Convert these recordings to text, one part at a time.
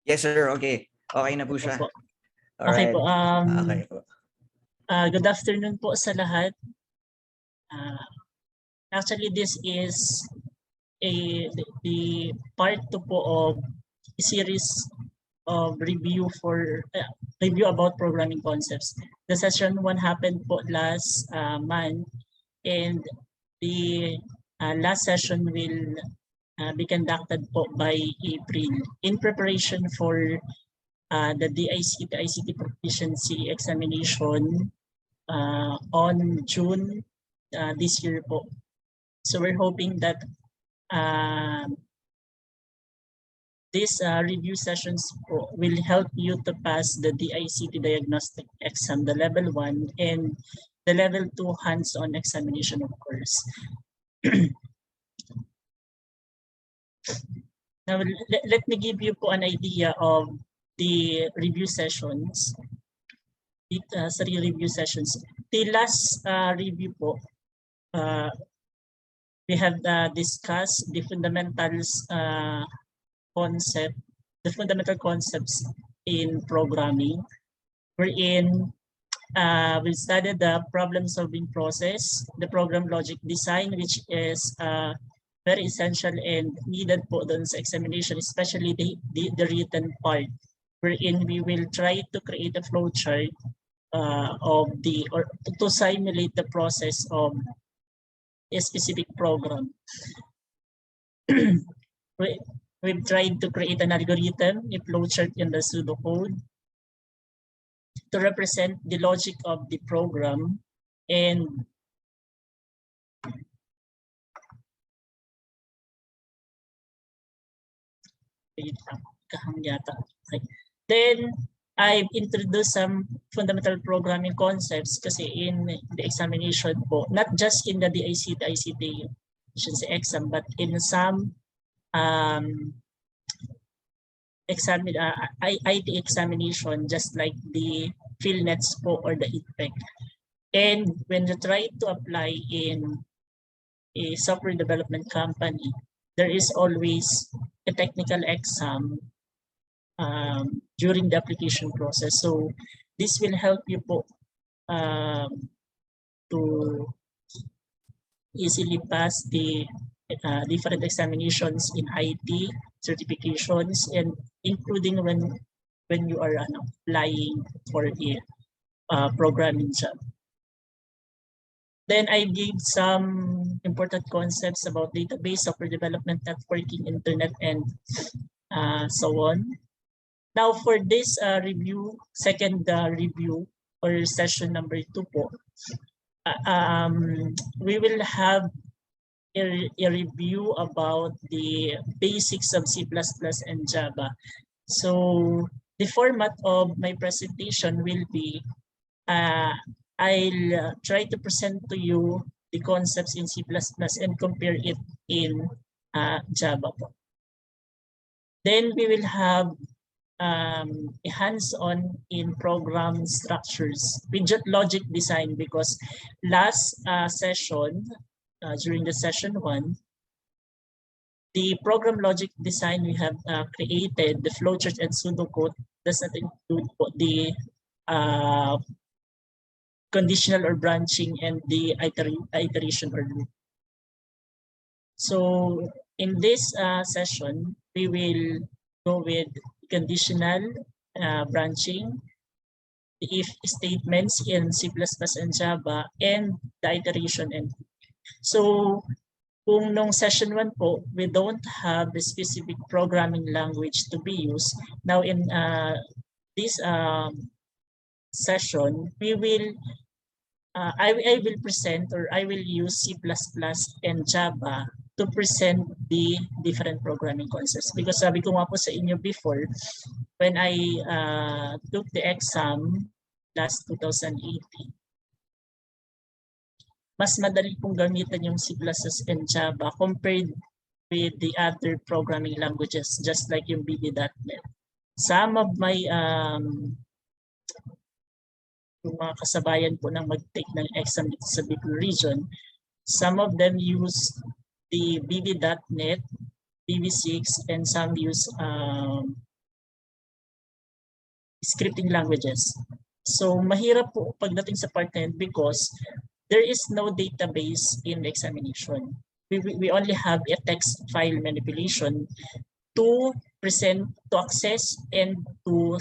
Yes, sir. Okay. Okay na po siya. Opo. Okay Alright. po. Okay po. Good afternoon po sa lahat. Actually, this is the part 2 po of a series of review about programming concepts. The session 1 happened po last month, and the last session will be conducted po by April in preparation for the ICT proficiency examination on June this year po. So we're hoping that these review sessions will help you to pass the DICT diagnostic exam, the level 1 and the level 2 hands-on examination, of course. Now, let me give you po an idea of the review sessions. Sa review sessions. The last review po, we have discussed the fundamentals the fundamental concepts in programming, wherein we studied the problem-solving process, the program logic design, which is very essential and needed po dun sa examination, especially the written part, wherein we will try to create a flowchart to simulate the process of a specific program. We've tried to create an algorithm, a flowchart in the pseudocode, to represent the logic of the program, and then I've introduced some fundamental programming concepts kasi in the examination po, not just in the ICT exam, but in some IT examination, just like the PhilNets po or the ITPEC. And when you try to apply in a software development company, there is always a technical exam during the application process. So this will help you po to easily pass the different examinations in IT certifications, and including when you are applying for a programming job. Then I gave some important concepts about database, software development, networking, internet, and so on. Now for this second review or session number 2 po, we will have a review about the basics of C++ and Java. So the format of my presentation will be, I'll try to present to you the concepts in C++ and compare it in Java. Then we will have a hands-on in program structures with logic design, because last session, during the session 1, the program logic design we have created, the flowchart and pseudocode, does not include the conditional or branching and the iteration or loop. So in this session, we will go with conditional branching, the if statements in C++ and Java, and the iteration and loop. So kung nung session 1 po, we don't have the specific programming language to be used. Now in this session, we will I will present, or I will use C++ and Java to present the different programming concepts. Because sabi ko nga po sa inyo before, when I took the exam last 2018, mas madali pong gamitan yung C++ and Java compared with the other programming languages, just like yung VB.NET. Some of my yung mga kasabayan po na mag-take ng exam dito sa Bicol region, some of them use the VB.NET, VB6, and some use scripting languages. So mahirap po pagdating sa part na yun because there is no database in the examination. We only have a text file manipulation to present, to access, and to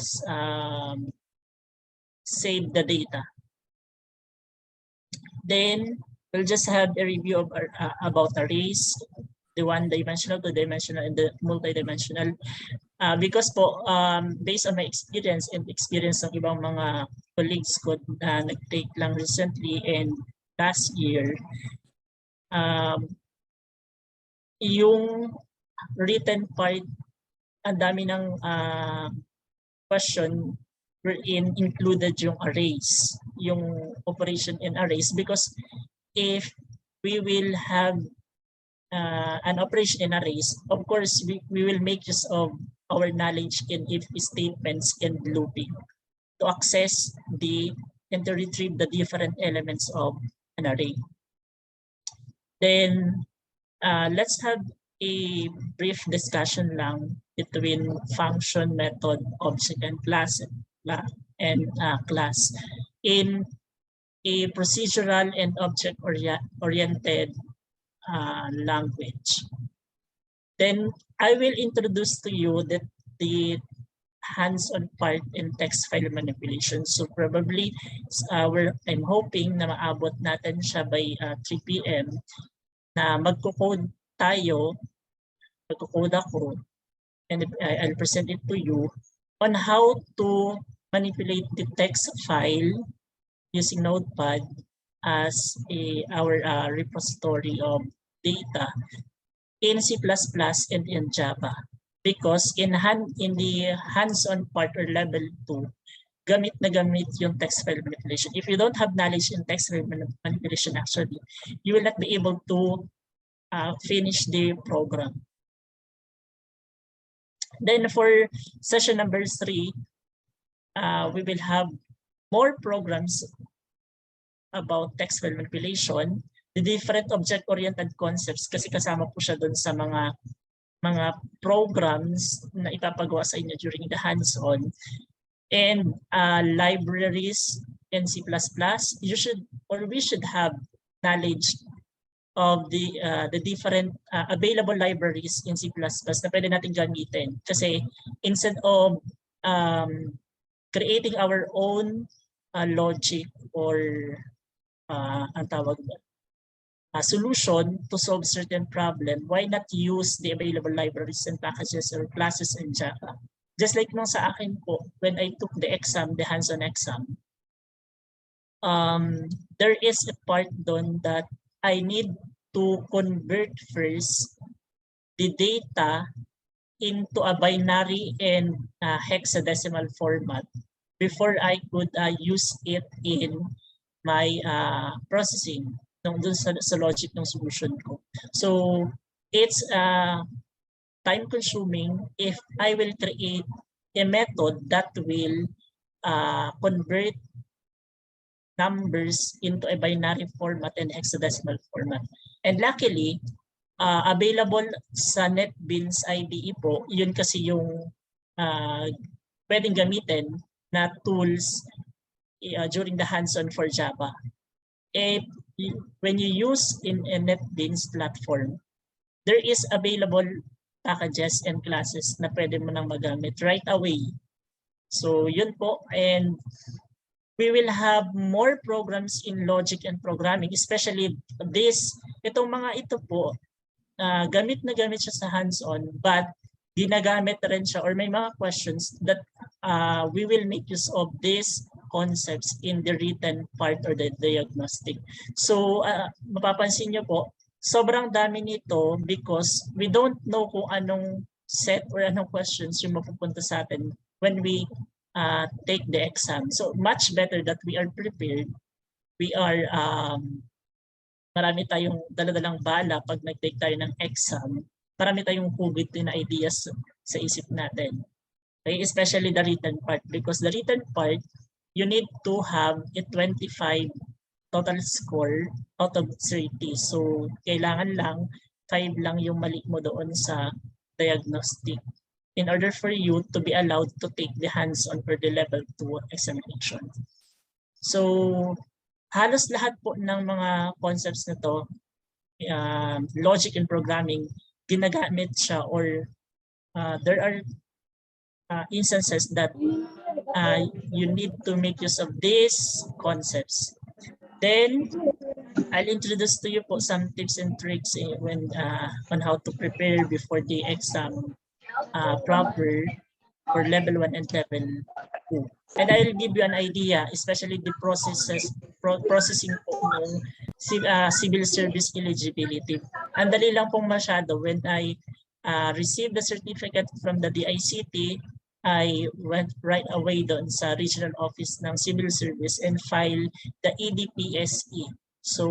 save the data. Then we'll just have a review of about arrays, the one-dimensional, two-dimensional, and the multi-dimensional. Because po, based on my experience and experience ng ibang mga colleagues ko na nag-take lang recently and last year, yung written part, ang dami ng question wherein included yung arrays, yung operation in arrays, because if we will have an operation in arrays, of course, we will make use of our knowledge in if statements and looping to access the and to retrieve the different elements of an array. Then let's have a brief discussion lang between function, method, object, and class in a procedural and object-oriented language. Then I will introduce to you the hands-on part in text file manipulation. So probably I'm hoping na maabot natin siya by 3 p.m. na magko-code tayo, magko-code ako, and I'll present it to you on how to manipulate the text file using Notepad as our repository of data in C++ and in Java. Because in the hands-on part or level 2, gamit na gamit yung text file manipulation. If you don't have knowledge in text file manipulation, actually, you will not be able to finish the program. Then for session number 3, we will have more programs about text file manipulation, the different object-oriented concepts, kasi kasama po siya dun sa mga programs na ipapagawa sa inyo during the hands-on, and libraries in C++. You should, or we should have knowledge of the different available libraries in C++ na pwede natin gamitin. Kasi instead of creating our own logic or ang tawag solution to solve certain problem, why not use the available libraries and packages or classes in Java? Just like nung sa akin po, when I took the exam, the hands-on exam, there is a part doon that I need to convert first the data into a binary and hexadecimal format before I could use it in my processing dun sa logic ng solution ko. So it's time consuming if I will create a method that will convert numbers into a binary format and hexadecimal format. And luckily, available sa NetBeans IDE po, yun kasi yung pwedeng gamitin na tools during the hands-on for Java. When you use in a NetBeans platform, there is available packages and classes na pwede mo nang magamit right away. So yun po, and we will have more programs in logic and programming, especially itong mga ito po, gamit na gamit siya sa hands-on, but ginagamit rin siya, or may mga questions that we will make use of these concepts in the written part or the diagnostic. So mapapansin nyo po, sobrang dami nito because we don't know kung anong set or anong questions yung mapupunta sa atin when we take the exam. So much better that we are prepared. We are, marami tayong daladalang bala pag nag-take tayo ng exam. Marami tayong hugit na ideas sa isip natin. Okay? Especially the written part, because the written part, you need to have a 25 total score out of 30. So kailangan lang 5 lang yung mali mo doon sa diagnostic. in order for you to be allowed to take the hands-on for the level 2 examination. So halos lahat po ng mga concepts na to, logic and programming, ginagamit siya, or there are instances that you need to make use of these concepts. Then I'll introduce to you po some tips and tricks when on how to prepare before the exam proper for level 1 and level 2. And I'll give you an idea, especially the processing po ng civil service eligibility. Ang dali lang pong masyado. When I received the certificate from the DICT, I went right away doon sa regional office ng civil service and filed the EDPSE. So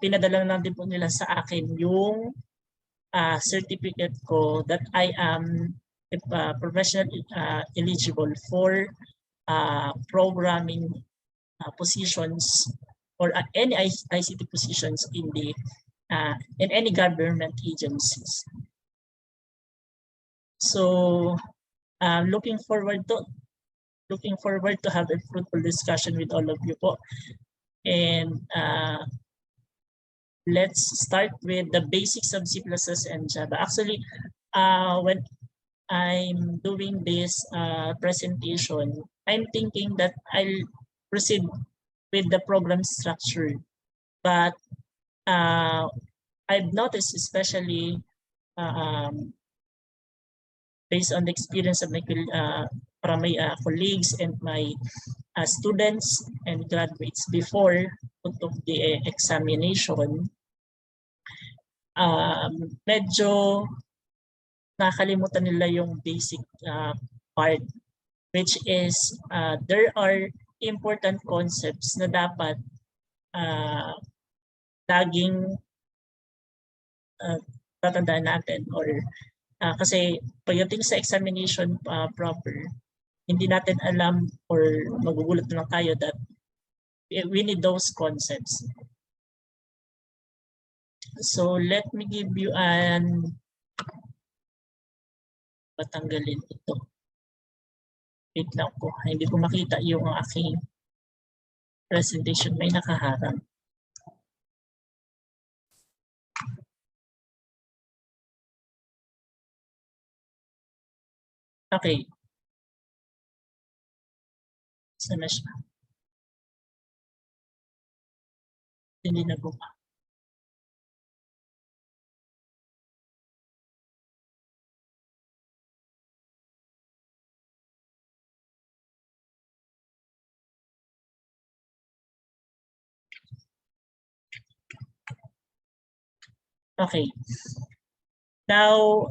pinadala lang din po nila sa akin yung certificate ko that I am professional eligible for programming positions or any ICT positions in any government agencies. So looking forward to have a fruitful discussion with all of you po. And let's start with the basics of C++ and Java. Actually, when I'm doing this presentation, I'm thinking that I'll proceed with the program structure. But I've noticed, especially based on the experience of my colleagues and my students and graduates before of the examination, medyo nakalimutan nila yung basic part, which is there are important concepts na dapat laging tatandaan natin, or kasi pagdating sa examination proper, hindi natin alam or magugulat na lang tayo that we need those concepts. So let me give you patanggalin ito. Wait lang po, hindi ko makita yung aking presentation, may nakaharang. Okay. Sana siya? Hindi na buka. Okay. Now,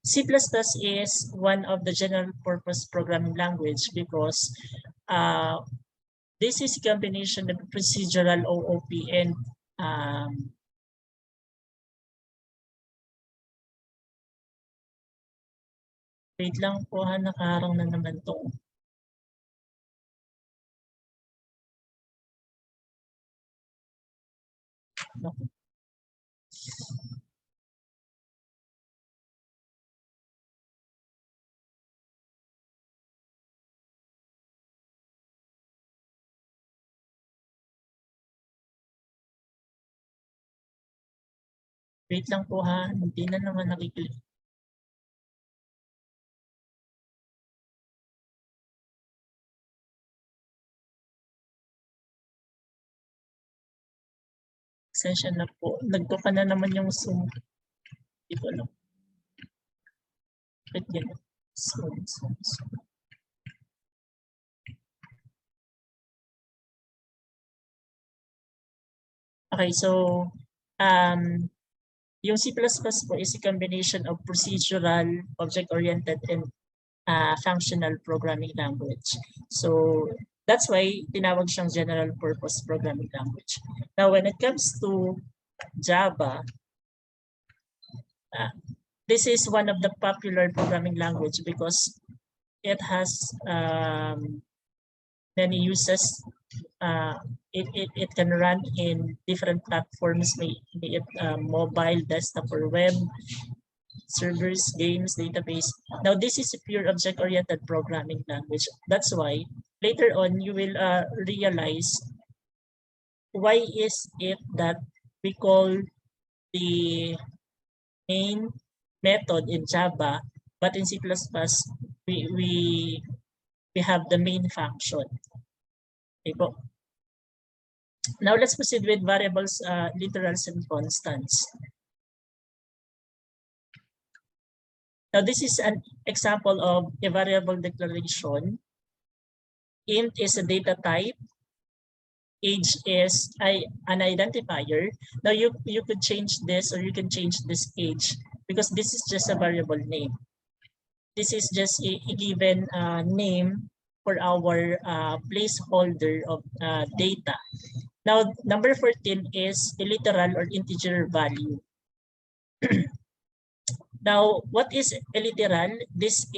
C++ is one of the general purpose programming language because this is a combination of procedural OOP and wait lang po ha, nakaharang na naman to. Okay. Wait lang po ha, hindi na naman nakikita. Sensya na po. Nagtuka na naman yung Zoom. Hindi ko alam. Ba't yan? Zoom. Okay, so yung C++ po is a combination of procedural, object-oriented, and functional programming language. So that's why tinawag siyang general purpose programming language. Now, when it comes to Java, this is one of the popular programming language because it has many uses. It can run in different platforms, be it mobile, desktop, or web. servers, games, database. Now, this is a pure object-oriented programming language. That's why later on you will realize why is it that we call the main method in Java, but in C++ we have the main function. Okay po. Now let's proceed with variables, literals, and constants. Now this is an example of a variable declaration. Int is a data type. Age is an identifier. Now you could change this, or you can change this age, because this is just a variable name. This is just a given name for our placeholder of data. Now, number 14 is a literal or integer value. Now, what is a literal? This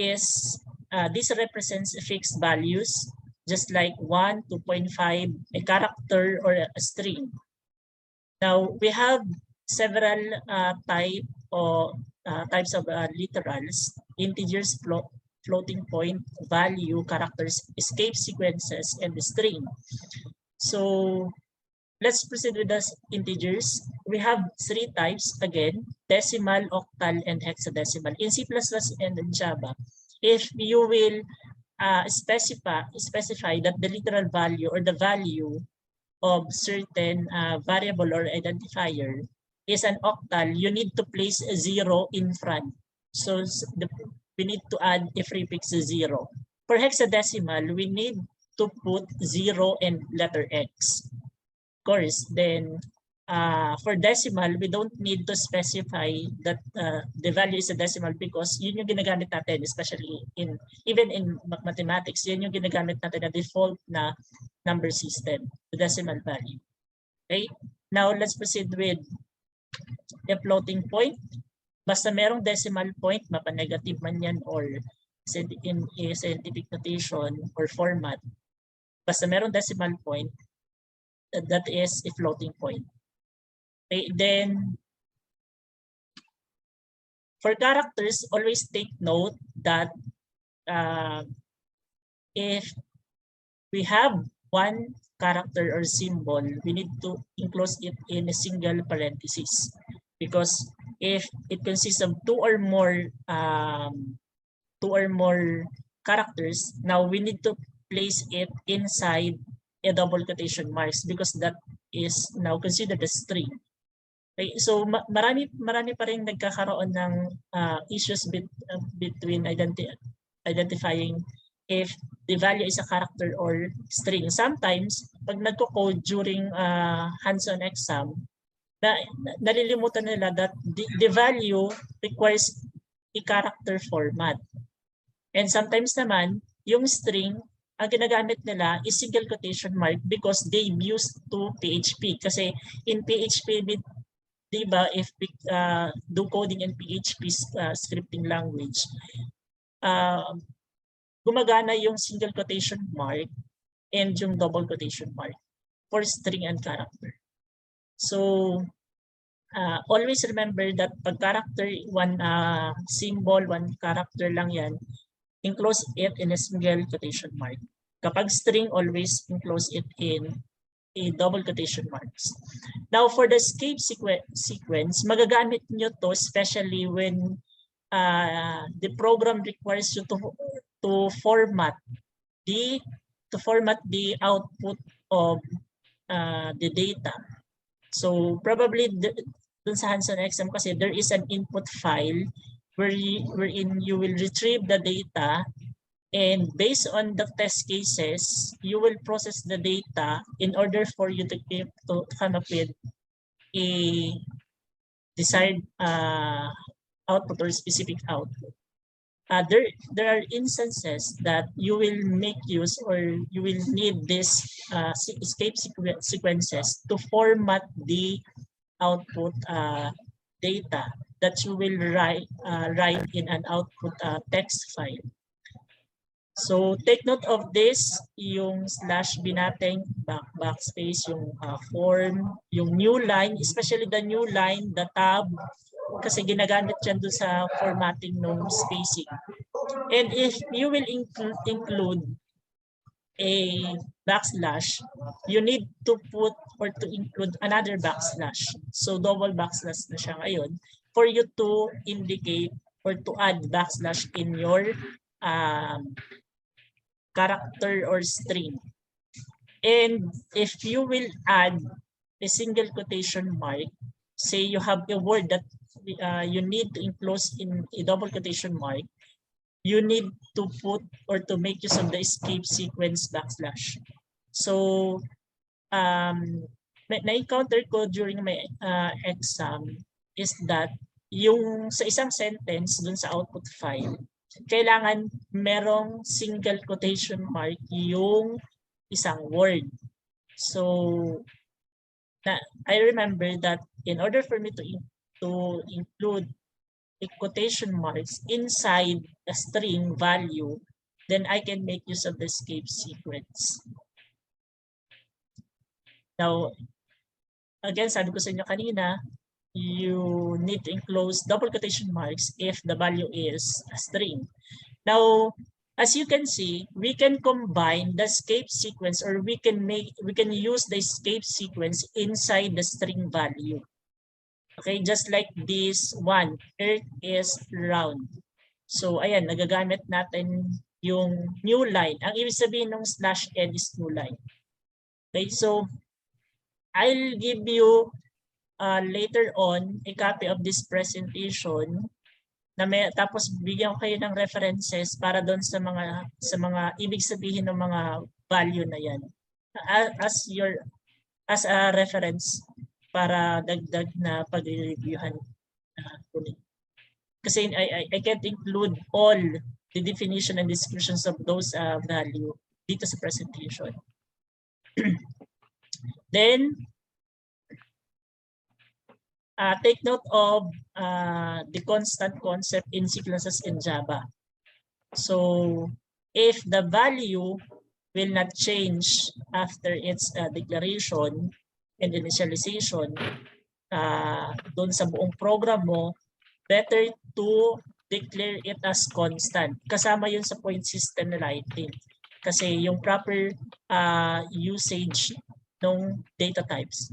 represents fixed values, just like 1, 2.5, a character, or a string. Now, we have several types of literals: integers, floating point, value, characters, escape sequences, and the string. So let's proceed with the integers. We have 3 types again: decimal, octal, and hexadecimal. In C++ and in Java, if you will specify that the literal value or the value of certain variable or identifier is an octal, you need to place a 0 in front. So we need to add a prefix 0. For hexadecimal, we need to put 0 and letter X. Of course, then for decimal, we don't need to specify that the value is a decimal, because yun yung ginagamit natin, especially even in mathematics, yun yung ginagamit natin na default na number system, the decimal value. Okay? Now, let's proceed with a floating point. Basta merong decimal point, mapa-negative man yan or in a scientific notation or format, basta merong decimal point, that is a floating point. Okay, then for characters, always take note that if we have one character or symbol, we need to enclose it in a single parenthesis, because if it consists of two or more characters, now we need to place it inside a double quotation marks, because that is now considered a string. Okay, so marami pa rin nagkakaroon ng issues between identifying if the value is a character or string. Sometimes, pag nagko-code during hands-on exam, nalilimutan nila that the value requires a character format. And sometimes naman, yung string, ang ginagamit nila is single quotation mark because they used to PHP. Kasi in PHP, diba, if we do coding in PHP scripting language, gumagana yung single quotation mark and yung double quotation mark for string and character. So, always remember that pag character, one symbol, one character lang yan, enclose it in a single quotation mark. Kapag string, always enclose it in a double quotation marks. Now, for the escape sequence, magagamit nyo to especially when the program requires you to format the output of the data. So probably dun sa hands-on exam kasi there is an input file wherein you will retrieve the data, and based on the test cases, you will process the data in order for you to come up with a desired output or specific output. There are instances that you will make use or you will need this escape sequences to format the output data that you will write in an output text file. So take note of this, yung /b natin, backspace, yung form, yung new line, especially the new line, the tab, kasi ginagamit yan doon sa formatting ng spacing. And if you will include a backslash, you need to put or to include another backslash. So double backslash na siya ngayon for you to indicate or to add backslash in your character or string. And if you will add a single quotation mark, say you have a word that you need to enclose in a double quotation mark, you need to put or to make use of the escape sequence backslash. So, na-encounter ko during my exam is that yung sa isang sentence dun sa output file, kailangan merong single quotation mark yung isang word. So, I remember that in order for me to include a quotation marks inside a string value, then I can make use of the escape sequence. Now, again, sabi ko sa inyo kanina, you need to enclose double quotation marks if the value is a string. Now, as you can see, we can combine the escape sequence, or we can use the escape sequence inside the string value. Okay, just like this one, Earth is round. So, ayan, nagagamit natin yung new line. Ang ibig sabihin ng /n is new line. Okay, so I'll give you later on a copy of this presentation na tapos bigyan ko kayo ng references para doon sa mga ibig sabihin ng mga value na yan as a reference para dagdag na pag-reviewhan. Kasi I can't include all the definition and descriptions of those value dito sa presentation. Then, take note of the constant concept in C classes in Java. So, if the value will not change after its declaration and initialization doon sa buong program mo, better to declare it as constant. Kasama yun sa point system writing. Kasi yung proper usage ng data types.